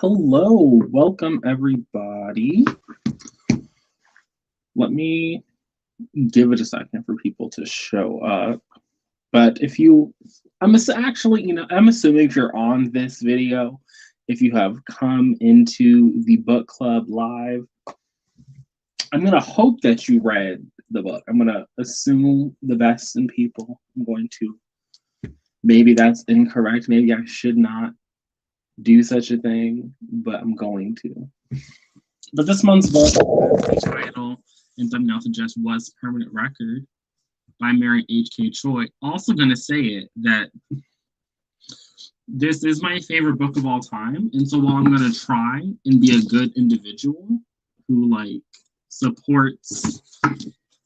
Hello, welcome everybody. Let me give it a second for people to show up. But if you, actually, I'm assuming if you're on this video, if you have come into the book club live, I'm gonna hope that you read the book. I'm gonna assume the best in people. I'm going to, maybe that's incorrect. Maybe I should not do such a thing, but I'm going to. But this month's book, the title and thumbnail suggest, was Permanent Record by Mary H.K. Choi. Also going to say it that this is my favorite book of all time, and so while I'm going to try and be a good individual who supports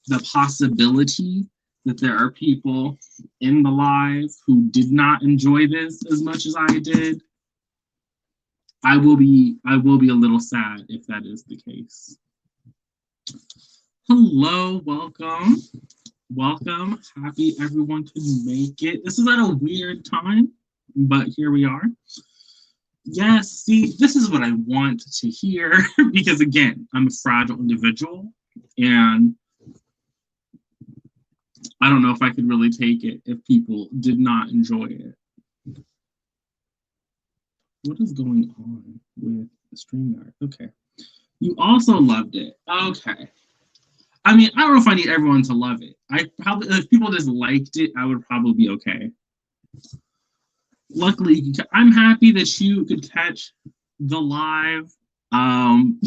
the possibility that there are people in the live who did not enjoy this as much as I did, I will be a little sad if that is the case. Hello, welcome. Happy everyone could make it. This is at a weird time, but here we are. Yes, see, this is what I want to hear because again, I'm a fragile individual and I don't know if I could really take it if people did not enjoy it. What is going on with the StreamYard? Okay. You also loved it. Okay. I mean, I don't know if I need everyone to love it. If people just liked it, I would probably be okay. Luckily, I'm happy that you could catch the live. I'm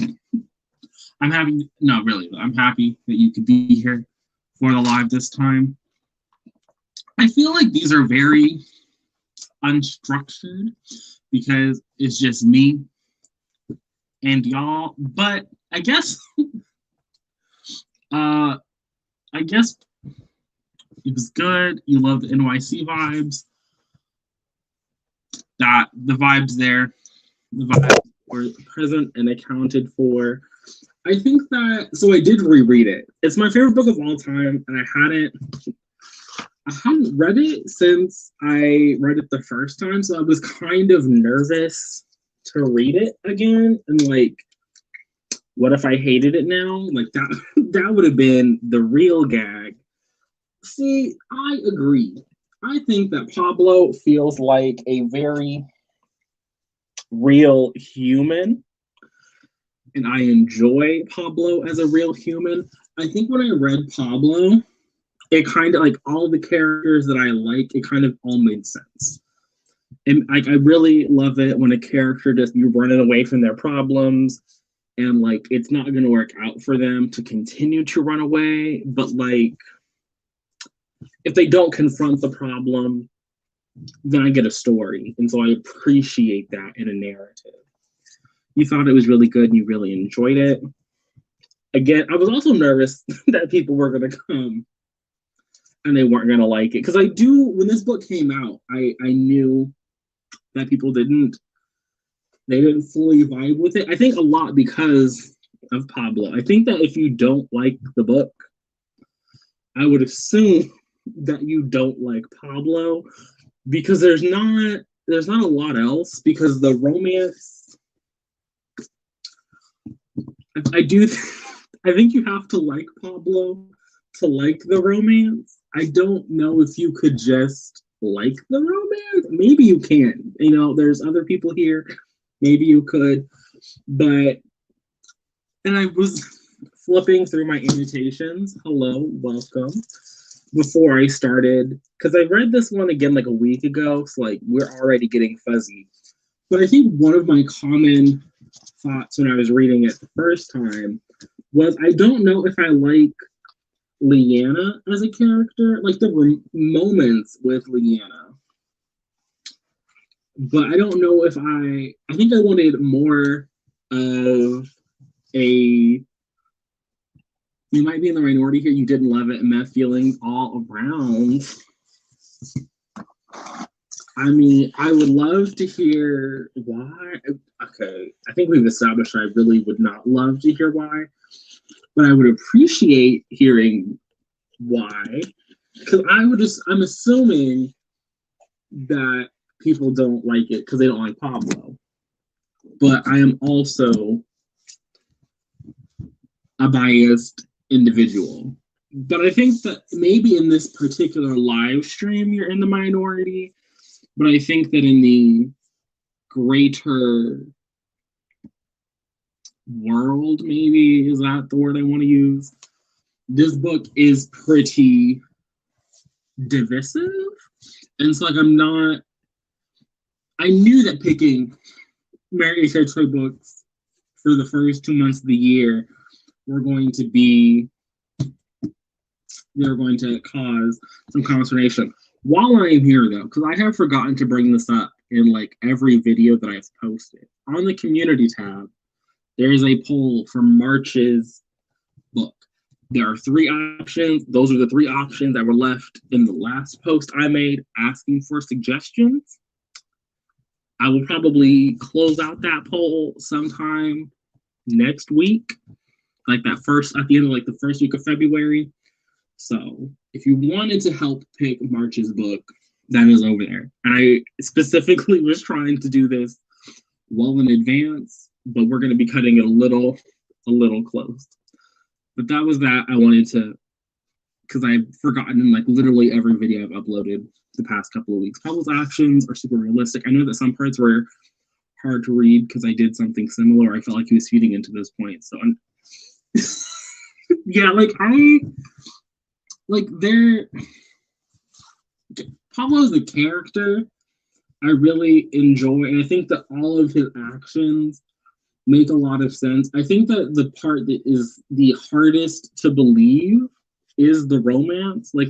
happy that you could be here for the live this time. I feel like these are very unstructured because it's just me and y'all, but I guess it was good. You love the NYC vibes. That the vibes were present and accounted for. I think that, so I did reread it. It's my favorite book of all time, and I hadn't read it since I read it the first time, so I was kind of nervous to read it again. And what if I hated it now? That would have been the real gag. See, I agree. I think that Pablo feels like a very real human, and I enjoy Pablo as a real human. I think when I read Pablo, it kind of all the characters that I like, it kind of all made sense. And I really love it when a character just, you're running away from their problems and it's not going to work out for them to continue to run away, but if they don't confront the problem, then I get a story. And so I appreciate that in a narrative. You thought it was really good and you really enjoyed it. Again, I was also nervous that people were going to come and they weren't going to like it. Because when this book came out, I knew that people didn't fully vibe with it. I think a lot because of Pablo. I think that if you don't like the book, I would assume that you don't like Pablo because there's not a lot else, because the romance, I think you have to like Pablo to like the romance. I don't know if you could just like the romance. Maybe you can. There's other people here. Maybe you could. And I was flipping through my annotations. Hello, welcome. Before I started, because I read this one again a week ago, so we're already getting fuzzy. But I think one of my common thoughts when I was reading it the first time was, I don't know if I like Leanna as a character. There were moments with Leanna, but I don't know if I think I wanted more of a, you might be in the minority here, you didn't love it, and that feeling all around. I mean, I would love to hear why. Okay, I think we've established I really would not love to hear why, but I would appreciate hearing why. Because I'm assuming that people don't like it because they don't like Pablo. but I am also a biased individual. But I think that maybe in this particular live stream, you're in the minority. But I think that in the greater world, maybe is that the word I want to use, this book is pretty divisive. And it's like I knew that picking Mary H.R. Choi books for the first 2 months of the year were going to cause some consternation. While I am here, though, because I have forgotten to bring this up in like every video that I've posted, on the community tab, there is a poll for March's book. There are 3 options. Those are the 3 options that were left in the last post I made asking for suggestions. I will probably close out that poll sometime next week, like at the end of like the first week of February. So if you wanted to help pick March's book, that is over there. And I specifically was trying to do this well in advance, but we're going to be cutting it a little close. But that was that. I wanted to, because I've forgotten like literally every video I've uploaded the past couple of weeks. Paul's actions are super realistic. I know that some parts were hard to read because I did something similar. I felt like he was feeding into those points. So yeah, Pablo's the character I really enjoy, and I think that all of his actions make a lot of sense. I think that the part that is the hardest to believe is the romance. Like,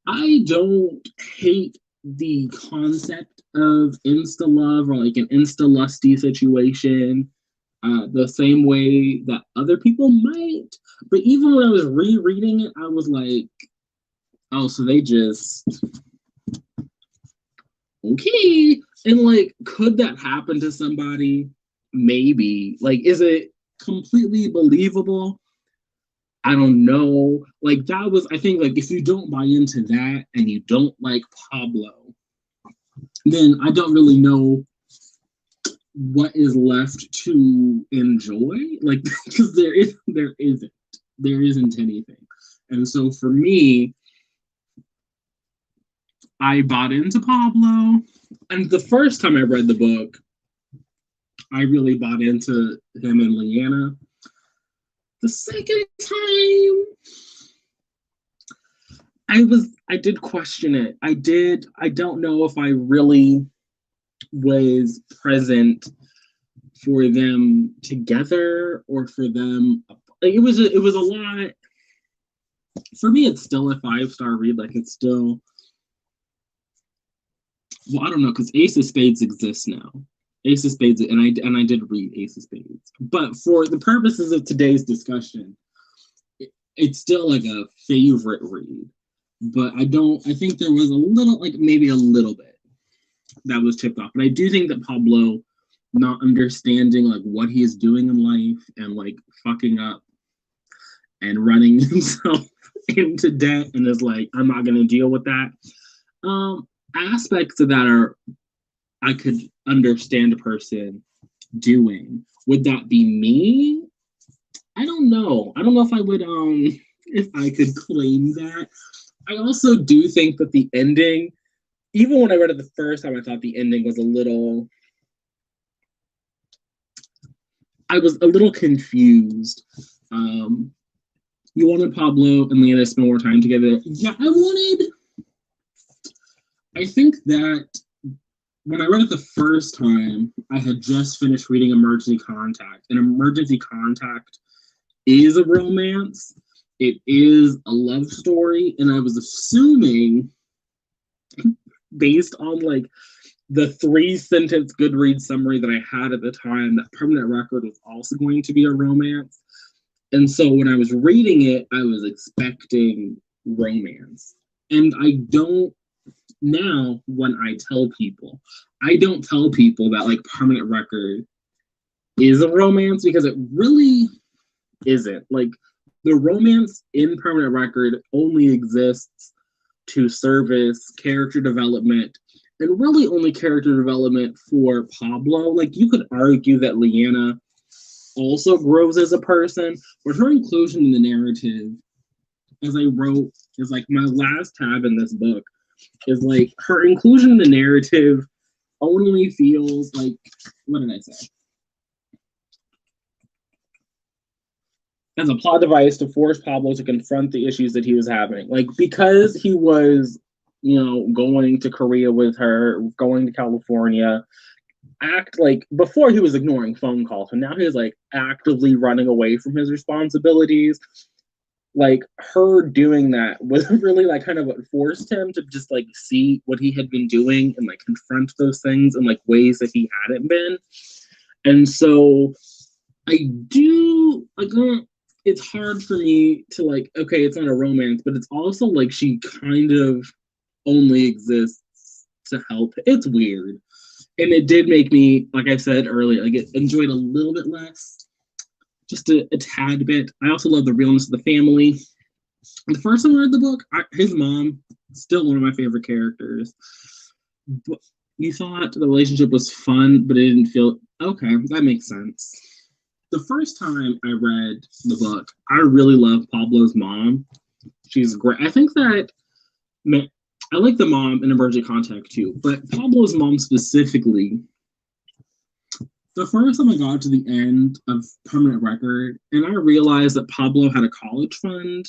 I don't hate the concept of insta love or like an insta lusty situation the same way that other people might. But even when I was rereading it, I was like, oh, so they just okay. And like, could that happen to somebody? Maybe. Like, is it completely believable? I don't know. Like, that was, I think, like, if you don't buy into that and you don't like Pablo, then I don't really know what is left to enjoy. Like, because there isn't anything. And so for me, I bought into Pablo. And the first time I read the book, I really bought into him and Leanna. The second time, I did question it. I don't know if I really was present for them together or for them. Like, it was a lot. For me, it's still a 5-star read. Like, it's still, well, I don't know, because Ace of Spades exists now. Ace of Spades, and I did read Ace of Spades. But for the purposes of today's discussion, it's still like a favorite read. But I think there was a little, like maybe a little bit that was chipped off. But I do think that Pablo not understanding like what he is doing in life and like fucking up and running himself into debt and is like, I'm not gonna deal with that. Aspects of that are, I could understand a person doing. Would that be me? I don't know. I don't know if I would if I could claim that. I also do think that the ending, even when I read it the first time, I thought the ending was I was a little confused. You wanted Pablo and Leanna to spend more time together. Yeah, I think that when I read it the first time, I had just finished reading Emergency Contact. And Emergency Contact is a romance. It is a love story. And I was assuming, based on like the 3-sentence Goodreads summary that I had at the time, that Permanent Record was also going to be a romance. And so when I was reading it, I was expecting romance. And I don't, now when I tell people, I don't tell people that like Permanent Record is a romance, because it really isn't. Like, the romance in Permanent Record only exists to service character development and really only character development for Pablo. Like, you could argue that Leanna also grows as a person, but her inclusion in the narrative, as I wrote, is like my last tab in this book, is like her inclusion in the narrative only feels like, what did I say? As a plot device to force Pablo to confront the issues that he was having. Like, because he was, going to Korea with her, going to California, act like before he was ignoring phone calls, and now he's like actively running away from his responsibilities. Like, her doing that was really like kind of what forced him to just like see what he had been doing and like confront those things in like ways that he hadn't been. And so I do like, it's hard for me to like, okay, it's not a romance, but it's also like she kind of only exists to help. It's weird. And it did make me, like I said earlier, like, enjoyed a little bit less, just a tad bit. I also love the realness of the family. The first time I read the book, his mom, still one of my favorite characters. But you thought the relationship was fun, but it didn't feel, okay, that makes sense. The first time I read the book, I really love Pablo's mom. She's great. I think that I like the mom in Emergent Contact too, but Pablo's mom specifically, the first time I got to the end of Permanent Record, and I realized that Pablo had a college fund,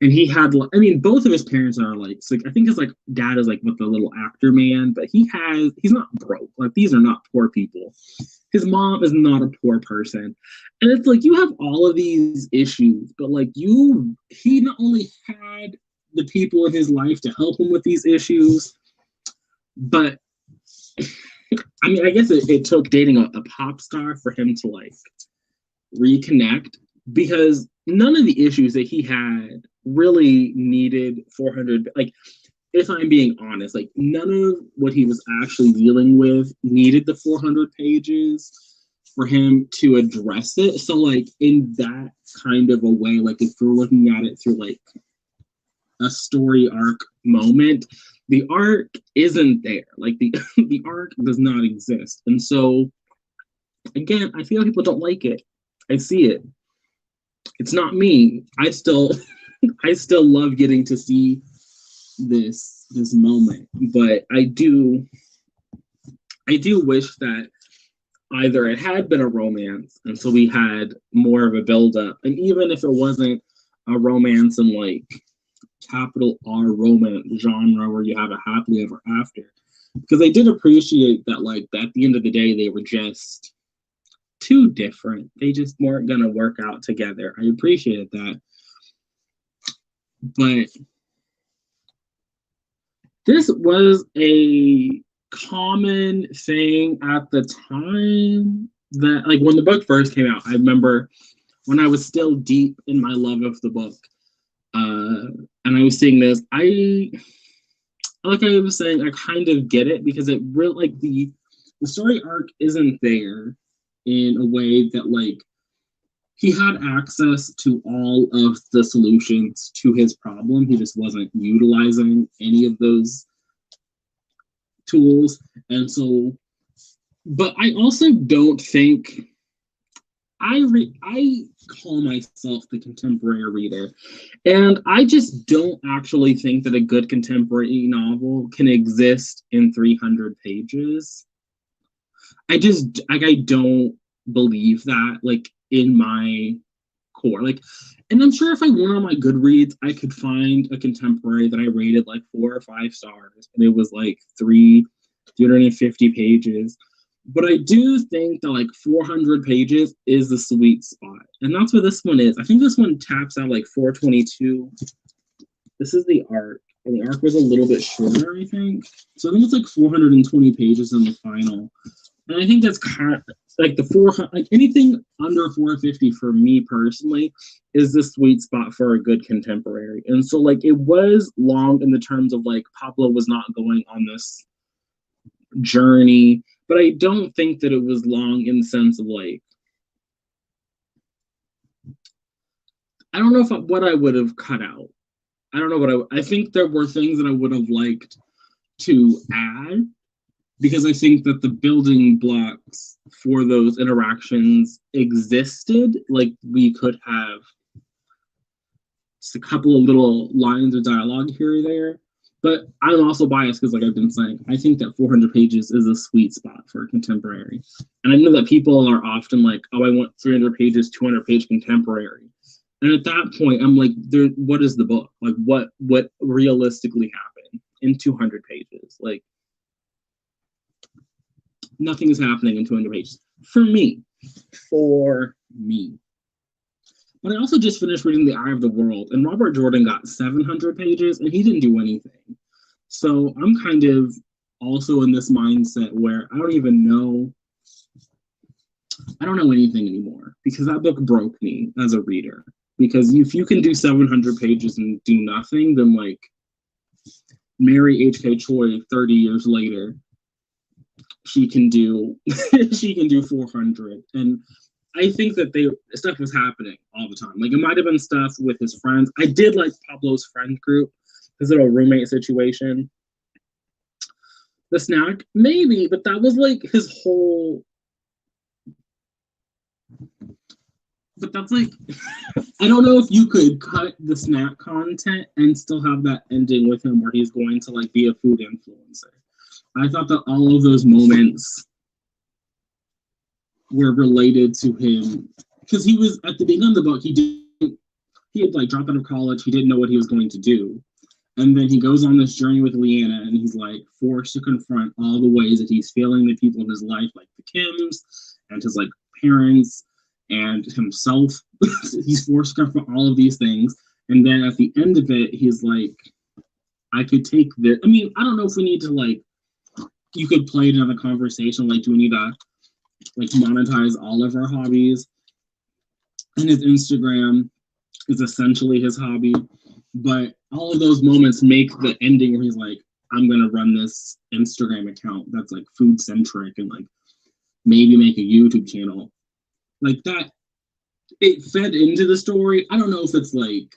and he had, I mean, both of his parents are like, so I think his like dad is like with the little actor man, but he's not broke. Like, these are not poor people. His mom is not a poor person. And it's like, you have all of these issues, but like he not only had the people in his life to help him with these issues, but I mean, I guess it took dating a pop star for him to like reconnect, because none of the issues that he had really needed 400. Like, if I'm being honest, like, none of what he was actually dealing with needed the 400 pages for him to address it. So, like, in that kind of a way, like, if we're looking at it through like a story arc moment, the arc isn't there. Like, the arc does not exist. And so, again, I feel like people don't like it. I see it. It's not me. I still love getting to see this moment, but I do wish that either it had been a romance, and so we had more of a build-up, and even if it wasn't a romance in like capital R romance genre where you have a happily ever after, because I did appreciate that, like, at the end of the day they were just too different. They just weren't gonna work out together. I appreciated that. But this was a common thing at the time, that, like, when the book first came out, I remember when I was still deep in my love of the book, and I was seeing this, like I was saying, I kind of get it, because it really, like, the story arc isn't there in a way that, like, he had access to all of the solutions to his problem. He just wasn't utilizing any of those tools. And so, but I also don't think, I call myself the contemporary reader, and I just don't actually think that a good contemporary novel can exist in 300 pages. I don't believe that, like, in my core. Like, and I'm sure if I went on my Goodreads, I could find a contemporary that I rated like 4 or 5 stars, and it was like 350 pages. But I do think that like 400 pages is the sweet spot, and that's what this one is. I think this one taps out like 422. This is the arc, and the arc was a little bit shorter, I think. So I think it's like 420 pages in the final. And I think that's kind of like the 400, like anything under 450 for me personally is the sweet spot for a good contemporary. And so, like, it was long in the terms of like Pablo was not going on this journey, but I don't think that it was long in the sense of like, I don't know what I would have cut out. I don't know what I think there were things that I would have liked to add, because I think that the building blocks for those interactions existed. Like, we could have just a couple of little lines of dialogue here or there. But I'm also biased because, like I've been saying, I think that 400 pages is a sweet spot for a contemporary. And I know that people are often like, oh, I want 300 pages, 200-page contemporary. And at that point, I'm like, what is the book? Like, what realistically happened in 200 pages? Like, nothing is happening in 200 pages. For me. For me. But I also just finished reading The Eye of the World, and Robert Jordan got 700 pages, and he didn't do anything. So I'm kind of also in this mindset where I don't know anything anymore, because that book broke me as a reader. Because if you can do 700 pages and do nothing, then, like, Mary H.K. Choi 30 years later, she can do 400. And I think that stuff was happening all the time. Like, it might have been stuff with his friends. I did like Pablo's friend group, his little roommate situation. The snack, maybe, but that was like his whole. But that's like, I don't know if you could cut the snack content and still have that ending with him where he's going to, like, be a food influencer. I thought that all of those moments were related to him, because he was at the beginning of the book, he had, like, dropped out of college. He didn't know what he was going to do, and then he goes on this journey with Leanna, and he's, like, forced to confront all the ways that he's failing the people in his life, like the Kims and his, like, parents and himself. He's forced to confront all of these things, and then at the end of it, he's like, I could take this. I mean, I don't know if we need to, like, you could play it in a conversation, like, do we need to, like, monetize all of our hobbies? And his Instagram is essentially his hobby. But all of those moments make the ending where he's like, I'm going to run this Instagram account that's, like, food centric, and, like, maybe make a YouTube channel. Like, that, it fed into the story. I don't know if it's like,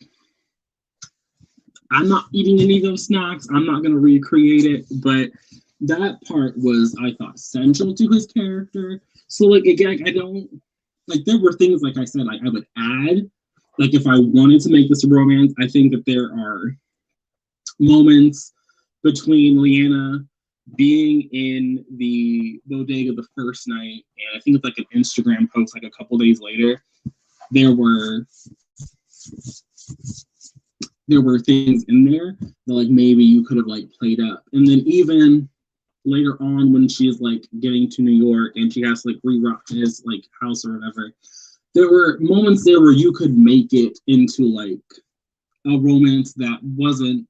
I'm not eating any of those snacks, I'm not going to recreate it, but that part was, I thought, central to his character. So, like, again, I don't, like, there were things, like I said, like, I would add, like, if I wanted to make this a romance. I think that there are moments between Leanna being in the bodega the first night, and I think it's like an Instagram post, like, a couple days later, there were things in there that, like, maybe you could have, like, played up. And then even later on, when she's, like, getting to New York and she has to, like, reroute his, like, house or whatever, there were moments there where you could make it into, like, a romance that wasn't,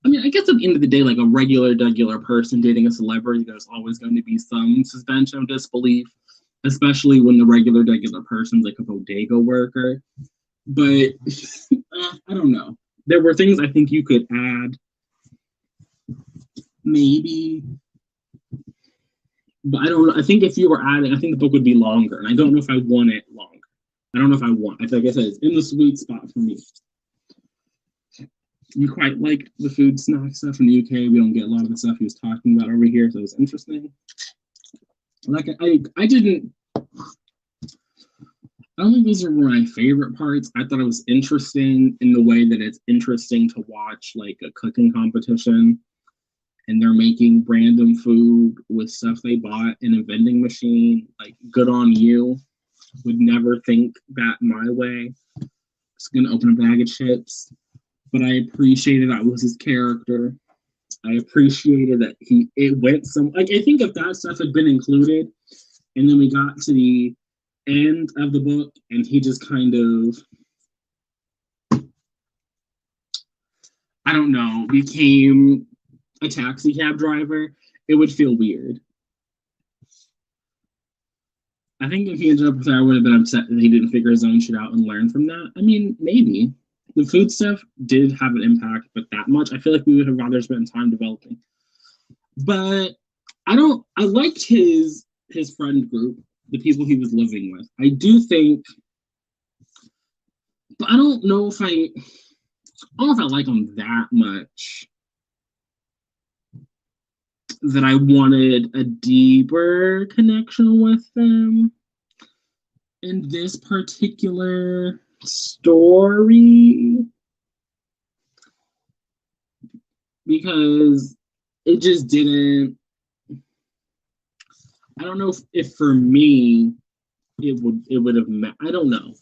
I mean, I guess at the end of the day, like, a regular person dating a celebrity, there's always going to be some suspension of disbelief, especially when the regular person's, like, a bodega worker. But I don't know. There were things I think you could add, maybe. But I don't know. I think if you were adding, I think the book would be longer. And I don't know if I want it longer. I don't know if I want. Like I said, it's in the sweet spot for me. You quite liked the food snack stuff in the UK. We don't get a lot of the stuff he was talking about over here, so it was interesting. Like, I didn't. I don't think these are my favorite parts. I thought it was interesting in the way that it's interesting to watch, like, a cooking competition, and they're making random food with stuff they bought in a vending machine. Like, good on you. Would never think that my way. Just gonna open a bag of chips. But I appreciated that was his character. I appreciated that it went some, like, I think if that stuff had been included, and then we got to the end of the book and he just kind of, I don't know, became a taxi cab driver, it would feel weird. I think if he ended up with her, I would have been upset that he didn't figure his own shit out and learn from that. I mean, maybe. The food stuff did have an impact, but that much, I feel like we would have rather spent time developing. But I liked his friend group, the people he was living with. I do think, but I don't know if I like them that much. that I wanted a deeper connection with them in this particular story, because it just didn't. I don't know if for me it would have met. I don't know.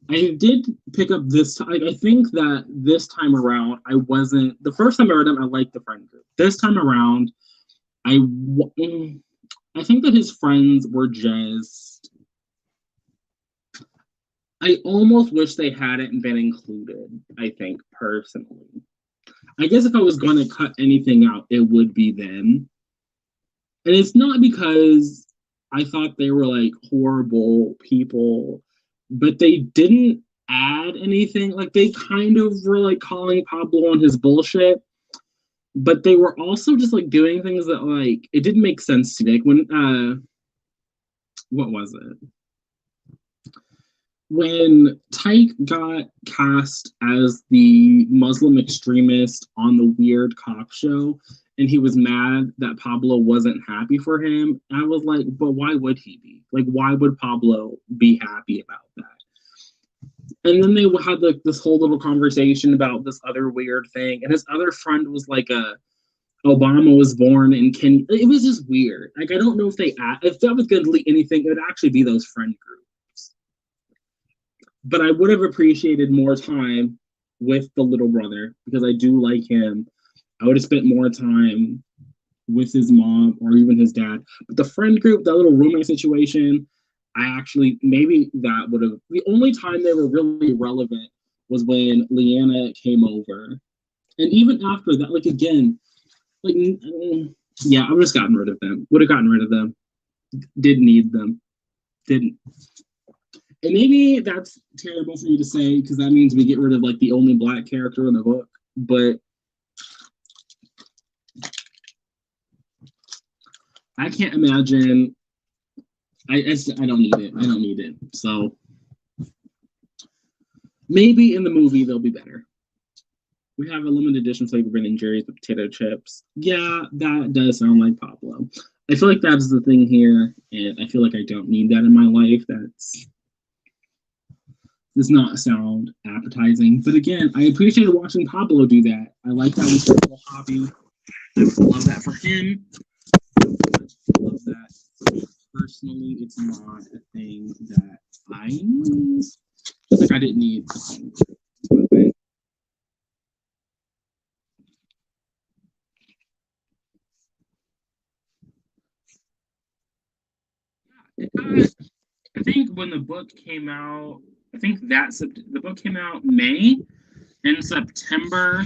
I did pick up this. I think that this time around, I wasn't. The first time I read him, I liked the friend group. This time around, I think that his friends were just. I almost wish they hadn't been included. I think personally. I guess if I was going to cut anything out, it would be them. And it's not because I thought they were like horrible people, but they didn't add anything. Like they kind of were like calling Pablo on his bullshit, but they were also just like doing things that like it didn't make sense to me. Like when what was it? When Tyke got cast as the Muslim extremist on the weird cop show, and he was mad that Pablo wasn't happy for him, I was like, but why would he be? Like, why would Pablo be happy about that? And then they had like this whole little conversation about this other weird thing, and his other friend was like Obama was born in Kenya. It was just weird. Like, I don't know if if that was going to delete anything, it would actually be those friend groups. But I would have appreciated more time with the little brother because I do like him. I would have spent more time with his mom or even his dad. But the friend group, that little roommate situation, I actually, maybe that would have, the only time they were really relevant was when Leanna came over. And even after that, like again, like, yeah, I would have just gotten rid of them. Would have gotten rid of them. Didn't need them. Didn't. And maybe that's terrible for me to say because that means we get rid of like the only black character in the book. But I can't imagine. I don't need it. I don't need it. So maybe in the movie they'll be better. We have a limited edition flavor Ben and Jerry's with potato chips. Yeah, that does sound like Pablo. I feel like that's the thing here, and I feel like I don't need that in my life. Does not sound appetizing. But again, I appreciate watching Pablo do that. I like that we started a hobby. I love that for him. I love that. Personally, it's not a thing that I need. Just like I didn't need. I think when the book came out, the book came out May. In September,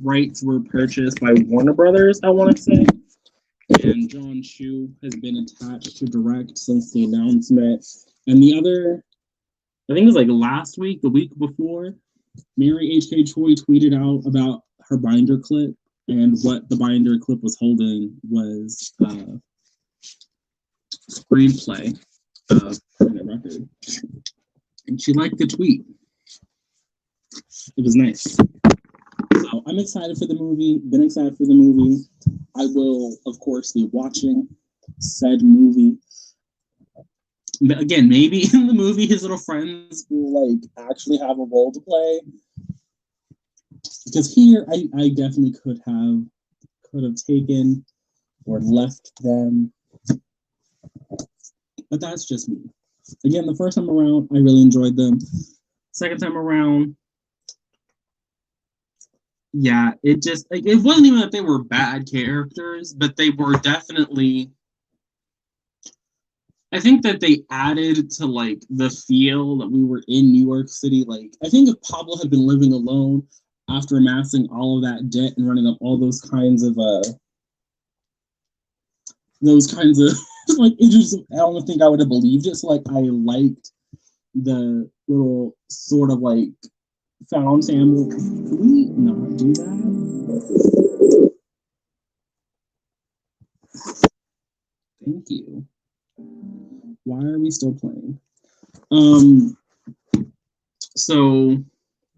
rights were purchased by Warner Brothers, I want to say. And John Chu has been attached to direct since the announcement. And the other, I think it was like last week, the week before, Mary H.K. Choi tweeted out about her binder clip, and what the binder clip was holding was screenplay of Permanent Record. And she liked the tweet. It was nice. So I'm excited for the movie. Been excited for the movie. I will, of course, be watching said movie. But again, maybe in the movie his little friends will like actually have a role to play. Because here I definitely could have taken or left them. But that's just me. Again, the first time around, I really enjoyed them. Second time around, yeah, it just like it wasn't even that they were bad characters, but they were definitely. I think that they added to like the feel that we were in New York City. Like I think if Pablo had been living alone after amassing all of that debt and running up all those kinds of like it just I don't think I would have believed it. So like I liked the little sort of like found family. Can we not do that? Thank you. Why are we still playing? So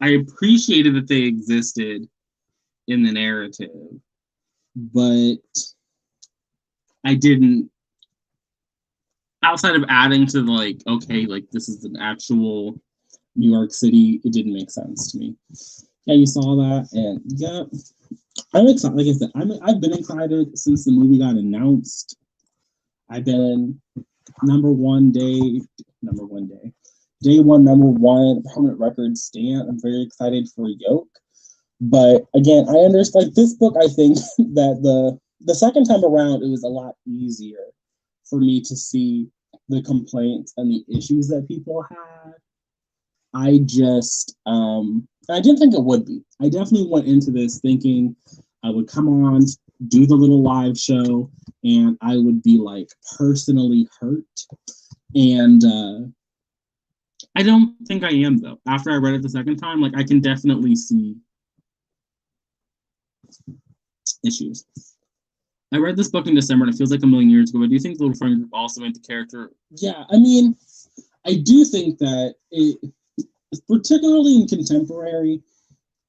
I appreciated that they existed in the narrative. but I didn't, outside of adding to the, like, okay, like this is an actual New York City, it didn't make sense to me. Yeah, you saw that, and yeah, I'm excited. Like I said, I've been excited since the movie got announced. I've been day one, number one, permanent record stand. I'm very excited for Yoke. But again, I understand, like, this book, I think that the second time around, it was a lot easier for me to see the complaints and the issues that people had. I didn't think it would be. I definitely went into this thinking I would come on, do the little live show, and I would be like personally hurt. And I don't think I am, though. After I read it the second time, like, I can definitely see issues. I read this book in December, and it feels like a million years ago, but do you think the little friend group also made the character? Yeah, I mean, I do think that it, particularly in contemporary,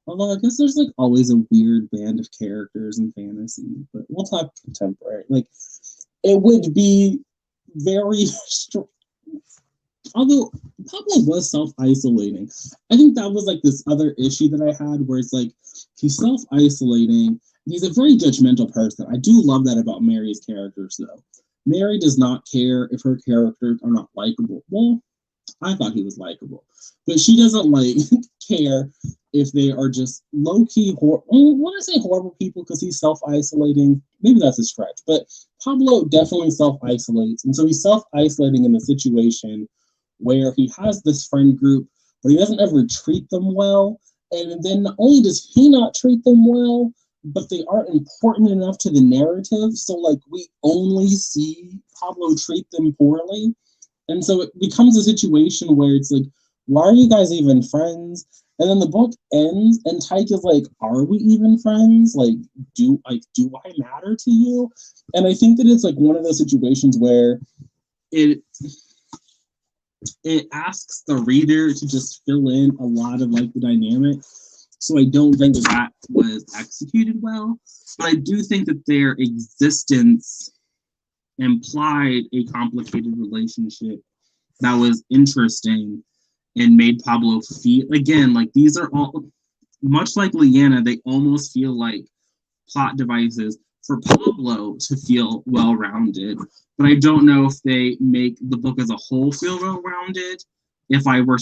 although I guess there's like always a weird band of characters in fantasy, but we'll talk contemporary. Like, it would be very although Pablo was self-isolating. I think that was like this other issue that I had where it's like he's self-isolating. He's a very judgmental person. I do love that about Mary's characters, though. Mary does not care if her characters are not likable. Well, I thought he was likable, but she doesn't like care if they are just low-key when I say horrible people, because he's self-isolating, maybe that's a stretch, but Pablo definitely self-isolates, and so he's self-isolating in a situation where he has this friend group, but he doesn't ever treat them well, and then not only does he not treat them well, but they aren't important enough to the narrative, so like we only see Pablo treat them poorly. And so it becomes a situation where it's like, why are you guys even friends? And then the book ends, and Tyke is like, are we even friends? Like, do I matter to you? And I think that it's like one of those situations where it asks the reader to just fill in a lot of like the dynamic. So I don't think that was executed well, but I do think that their existence implied a complicated relationship that was interesting and made Pablo feel, again, like these are all, much like Leanna, they almost feel like plot devices for Pablo to feel well-rounded. But I don't know if they make the book as a whole feel well-rounded if I were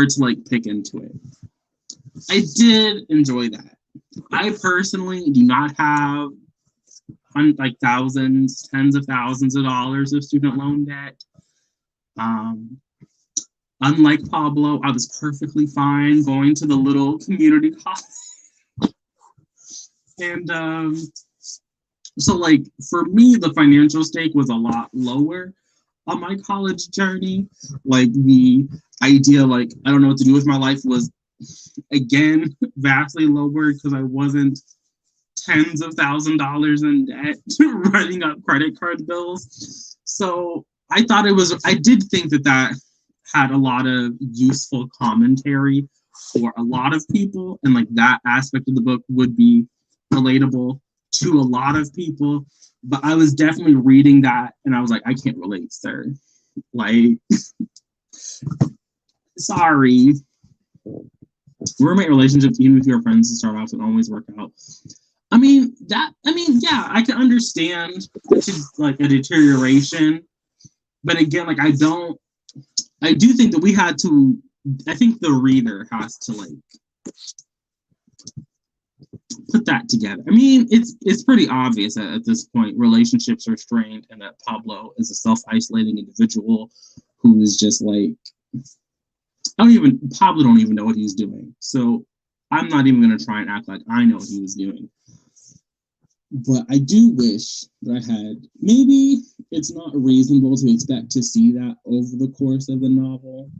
to pick into it. I did enjoy that. I personally do not have like thousands, tens of thousands of dollars of student loan debt. Unlike Pablo, I was perfectly fine going to the little community college. And so like for me, the financial stake was a lot lower on my college journey. Like the idea, like I don't know what to do with my life was again vastly lower because I wasn't tens of $1,000s in debt running up credit card bills. So I did think that had a lot of useful commentary for a lot of people, and like that aspect of the book would be relatable to a lot of people. But I was definitely reading that and I was like, I can't relate, sir. Like, sorry. Roommate relationships, even if you're friends to start off, don't always work out. Yeah, I can understand like a deterioration, but again, like I do think that I think the reader has to like put that together. I mean, it's pretty obvious at this point relationships are strained and that Pablo is a self-isolating individual who is just like, Pablo don't even know what he's doing. So I'm not even going to try and act like I know what he was doing. But I do wish that I had, maybe it's not reasonable to expect to see that over the course of the novel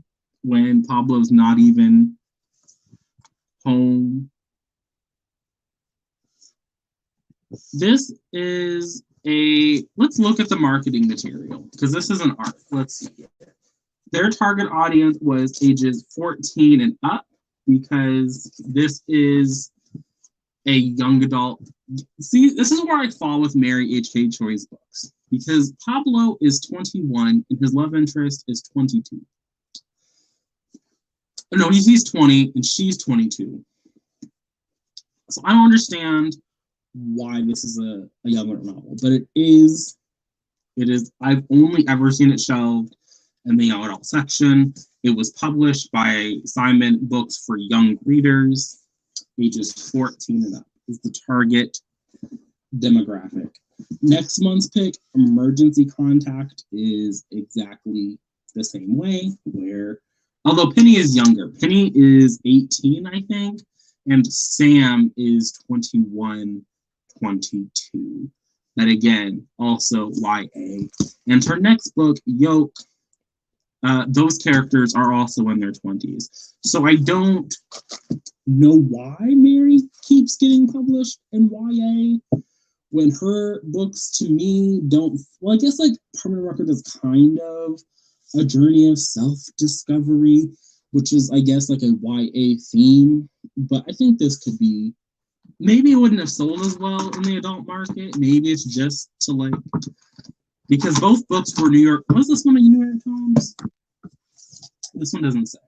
when Pablo's not even home. This is let's look at the marketing material, because this is an art. Let's see here. Their target audience was ages 14 and up, because this is a young adult. See, this is where I fall with Mary H.K. Choi's books, because Pablo is 21 and his love interest is 22. No, he's 20 and she's 22. So I don't understand why this is a young adult novel, but it is. I've only ever seen it shelved in the young adult section. It was published by Simon Books for Young Readers. Ages 14 and up is the target demographic. Next month's pick, Emergency Contact, is exactly the same way, where, although Penny is younger, Penny is 18, I think, and Sam is 21, 22. But again, also YA. And her next book, Yoke, those characters are also in their 20s. So I don't know why Mary keeps getting published in YA when her books, to me, don't. Well, I guess like Permanent Record is kind of a journey of self-discovery, which is, I guess, like a YA theme. But I think this could be. Maybe it wouldn't have sold as well in the adult market. Maybe it's just to like. Because both books were New York. Was this one a New York Times? This one doesn't say.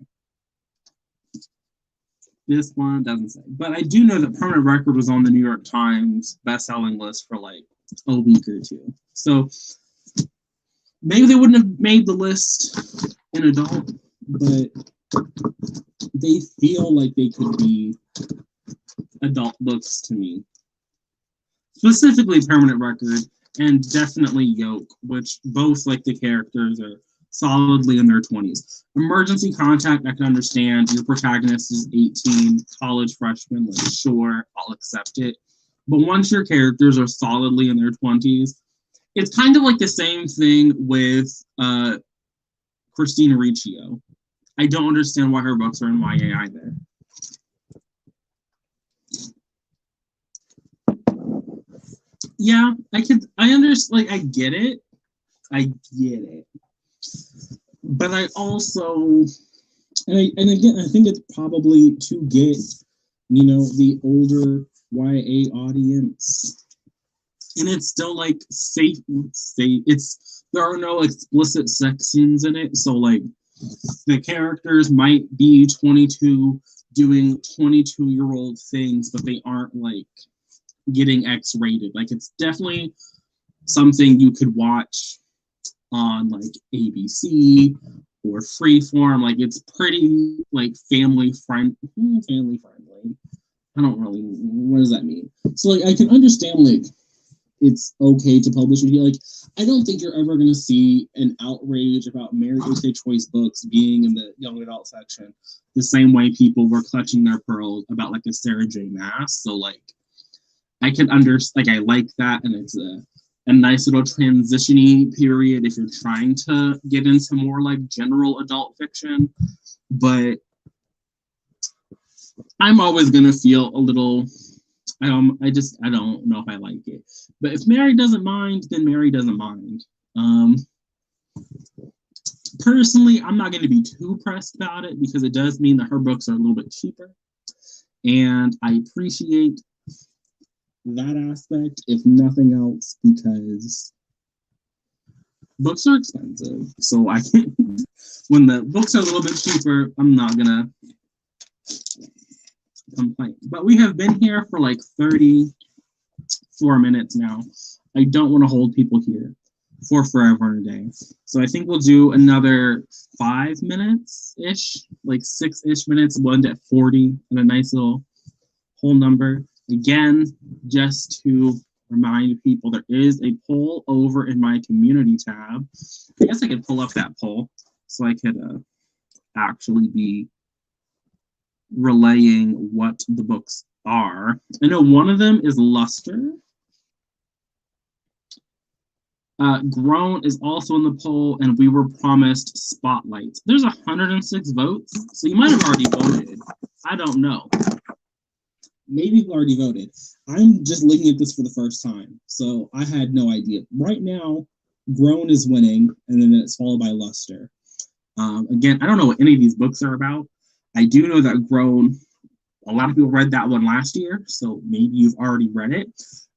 This one doesn't say. But I do know that Permanent Record was on the New York Times best-selling list for like a week or two. So maybe they wouldn't have made the list in adult, but they feel like they could be adult books to me. Specifically Permanent Record and definitely Yoke, which both like the characters are solidly in their 20s. Emergency Contact, I can understand. Your protagonist is 18, college freshman, like sure, I'll accept it. But once your characters are solidly in their 20s, it's kind of like the same thing with Christina Riccio. I don't understand why her books are in YA either. Yeah, I understand, like, I get it. But I also, and again, I think it's probably to get, the older YA audience. And it's still like safe. There are no explicit sex scenes in it. So like the characters might be 22 doing 22-year-old things, but they aren't like getting X-rated. Like it's definitely something you could watch on like ABC or Freeform. Like it's pretty like family friendly. I don't really. What does that mean? So like I can understand like it's okay to publish it here. Like I don't think you're ever gonna see an outrage about Mary H.K. Choi's books being in the young adult section the same way people were clutching their pearls about like a Sarah J. Maas. So like I can understand. Like I like that, and it's a nice little transition-y period if you're trying to get into more like general adult fiction. But I'm always gonna feel a little. I don't know if I like it. But if Mary doesn't mind, then Mary doesn't mind. Personally, I'm not going to be too pressed about it because it does mean that her books are a little bit cheaper. And I appreciate that aspect, if nothing else, because books are expensive. So I can, when the books are a little bit cheaper, I'm not going to complain. But we have been here for like 34 minutes now. I don't want to hold people here for forever and a day. So I think we'll do another 5 minutes-ish, like 6-ish minutes, we'll end at 40 and a nice little whole number. Again, just to remind people, there is a poll over in my community tab. I guess I could pull up that poll so I could actually be relaying what the books are. I know one of them is Luster. Grown is also in the poll, and we were promised Spotlight. There's 106 votes, so you might have already voted. I don't know. Maybe you've already voted. I'm just looking at this for the first time, so I had no idea. Right now, Grown is winning, and then it's followed by Luster. Again, I don't know what any of these books are about. I do know that Grown a lot of people read that one last year, so maybe you've already read it.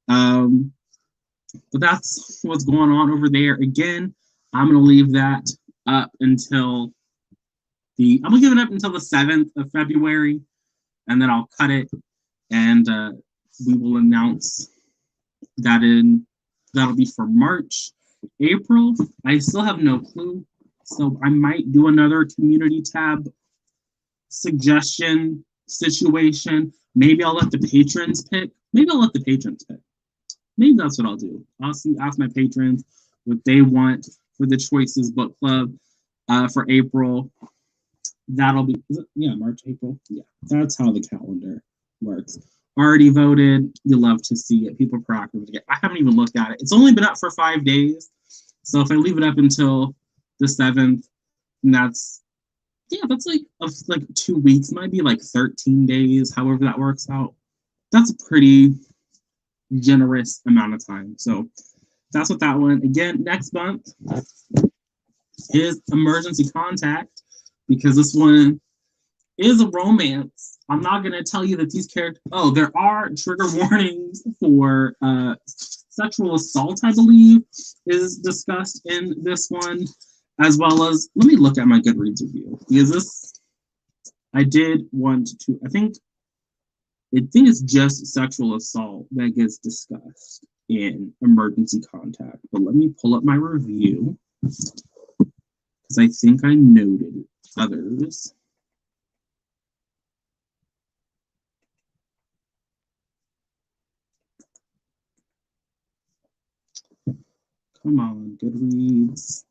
But that's what's going on over there. Again, I'm gonna leave that up until I'm gonna give it up until the 7th of February, and then I'll cut it, and we will announce that that'll be for March. April, I still have no clue, so I might do another community tab suggestion situation. Maybe I'll let the patrons pick. Maybe that's what I'll do. I'll ask my patrons what they want for the Choices Book Club for April. That'll be, March, April. Yeah, that's how the calendar works. Already voted. You love to see it. People are proactive. I haven't even looked at it. It's only been up for 5 days. So if I leave it up until the 7th, and that's like 2 weeks, might be like 13 days, however that works out. That's a pretty generous amount of time. So that's what that one. Again, next month is Emergency Contact, because this one is a romance. I'm not going to tell you that these characters... Oh, there are trigger warnings for sexual assault, I believe, is discussed in this one, as well as... Let me look at my Goodreads review, because this... I did want to... I think it's just sexual assault that gets discussed in Emergency Contact. But let me pull up my review, because I think I noted others. Come on, Goodreads.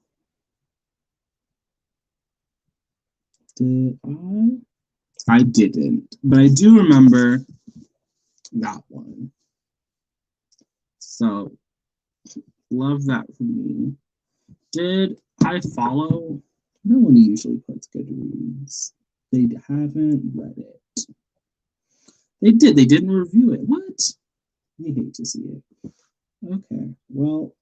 Did I? I didn't, but I do remember that one. So, love that for me. Did I follow? No one usually puts Goodreads. They haven't read it. They did. They didn't review it. What? You hate to see it. Okay. Well,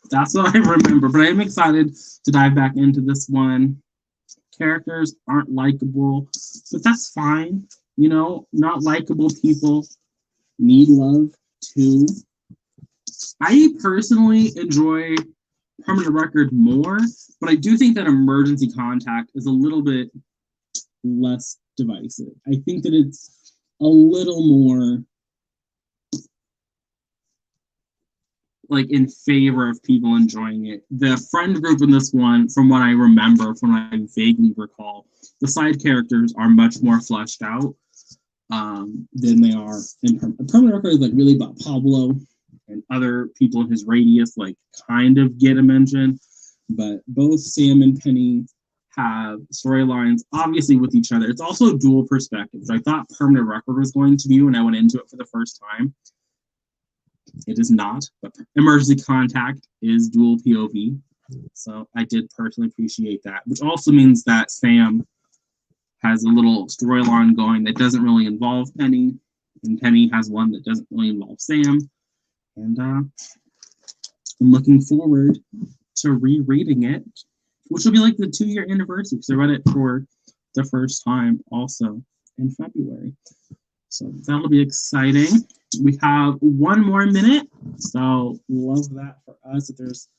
that's what I remember. But I'm excited to dive back into this one. Characters aren't likable, but that's fine. You know, not likable people need love too. I personally enjoy Permanent Record more, but I do think that Emergency Contact is a little bit less divisive. I think that it's a little more like in favor of people enjoying it. The friend group in this one, from what I remember, from what I vaguely recall, the side characters are much more fleshed out than they are in Permanent Record. Is like really about Pablo, and other people in his radius like kind of get a mention, but both Sam and Penny have storylines obviously with each other. It's also dual perspectives. I thought Permanent Record was going to be when I went into it for the first time. It is not, but Emergency Contact is dual POV. So I did personally appreciate that, which also means that Sam has a little storyline going that doesn't really involve Penny, and Penny has one that doesn't really involve Sam. And I'm looking forward to rereading it, which will be like the 2-year anniversary, because I read it for the first time also in February. So that'll be exciting. We have 1 more minute, so love that for us. If there's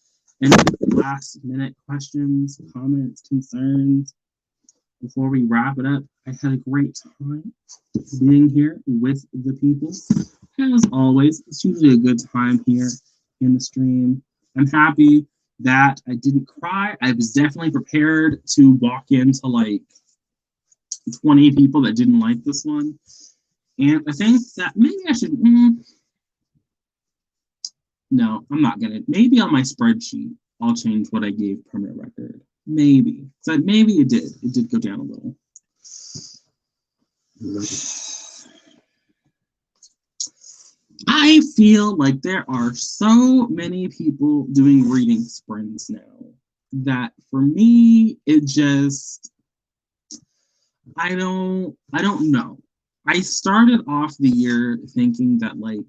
any last minute questions, comments, concerns before we wrap it up. I had a great time being here with the people. As always, it's usually a good time here in the stream. I'm happy that I didn't cry. I was definitely prepared to walk into like 20 people that didn't like this one. And I think that maybe I should... No, I'm not going to. Maybe on my spreadsheet, I'll change what I gave Permanent Record. Maybe. So maybe it did. It did go down a little. I feel like there are so many people doing reading sprints now that for me, it just... I don't know. I started off the year thinking that like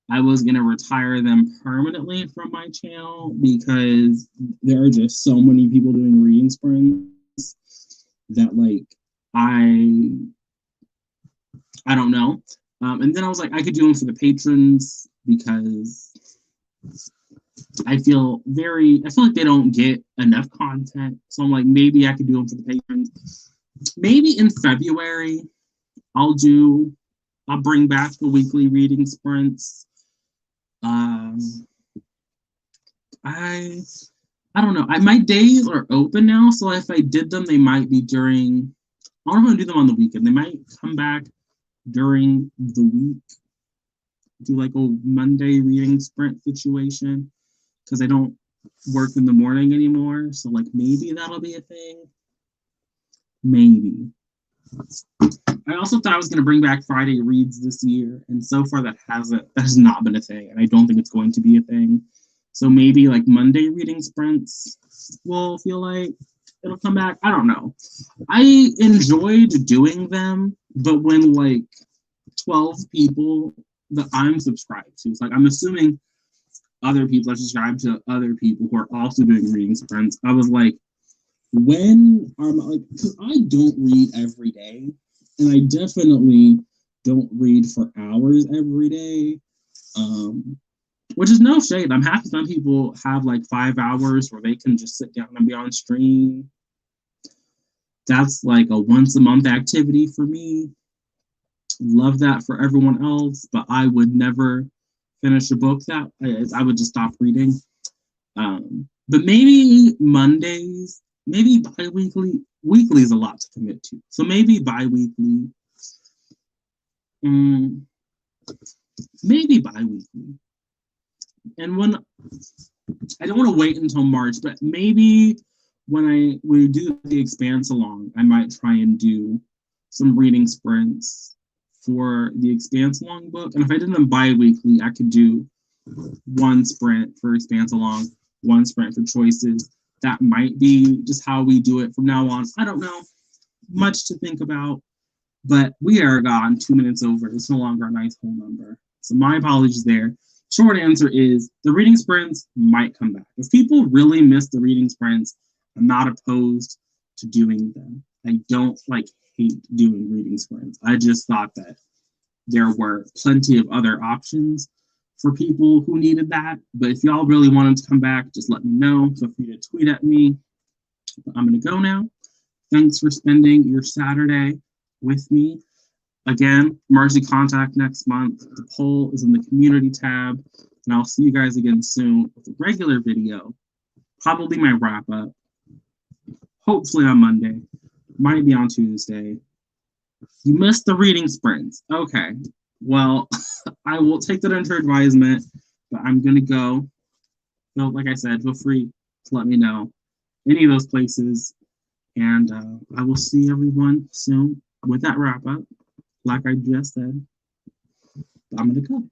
I was going to retire them permanently from my channel, because there are just so many people doing reading sprints that like I I don't know. And then I was like, I could do them for the patrons because I feel like they don't get enough content. So I'm like, maybe I could do them for the patrons. Maybe in February, I'll bring back the weekly reading sprints. Um, I don't know. My days are open now, so if I did them, they might be during. I don't know if I'm gonna do them on the weekend. They might come back during the week. Do like a Monday reading sprint situation because I don't work in the morning anymore. So like maybe that'll be a thing. Maybe. I also thought I was gonna bring back Friday reads this year, and so far that has not been a thing, and I don't think it's going to be a thing. So maybe like Monday reading sprints will feel like it'll come back. I don't know. I enjoyed doing them, but when like 12 people that I'm subscribed to, it's like I'm assuming other people are subscribed to other people who are also doing reading sprints. I was like, when are my, like, because I don't read every day, and I definitely don't read for hours every day. Which is no shade. I'm happy some people have like 5 hours where they can just sit down and be on stream. That's like a once a month activity for me. Love that for everyone else, but I would never finish a book that I would just stop reading. But maybe Mondays, maybe bi-weekly. Weekly is a lot to commit to. So maybe bi-weekly. Maybe bi-weekly. And when I don't want to wait until March, but maybe when we do the Expanse along, I might try and do some reading sprints for the Expanse along book. And if I did them bi-weekly, I could do one sprint for Expanse along, one sprint for choices. That might be just how we do it from now on. I don't know. Much to think about. But we are gone 2 minutes over. It's no longer a nice whole number. So my apologies there. Short answer is the reading sprints might come back. If people really miss the reading sprints, I'm not opposed to doing them. I don't hate doing reading sprints. I just thought that there were plenty of other options for people who needed that. But if y'all really want them to come back, just let me know. Feel free to tweet at me. But I'm going to go now. Thanks for spending your Saturday with me. Again, emergency contact next month. The poll is in the community tab. And I'll see you guys again soon with a regular video. Probably my wrap up. Hopefully on Monday. Might be on Tuesday. You missed the reading sprints. Okay. Well, I will take that under advisement. But I'm going to go. So, like I said, feel free to let me know any of those places. And I will see everyone soon with that wrap up. Like I just said, I'm going to go.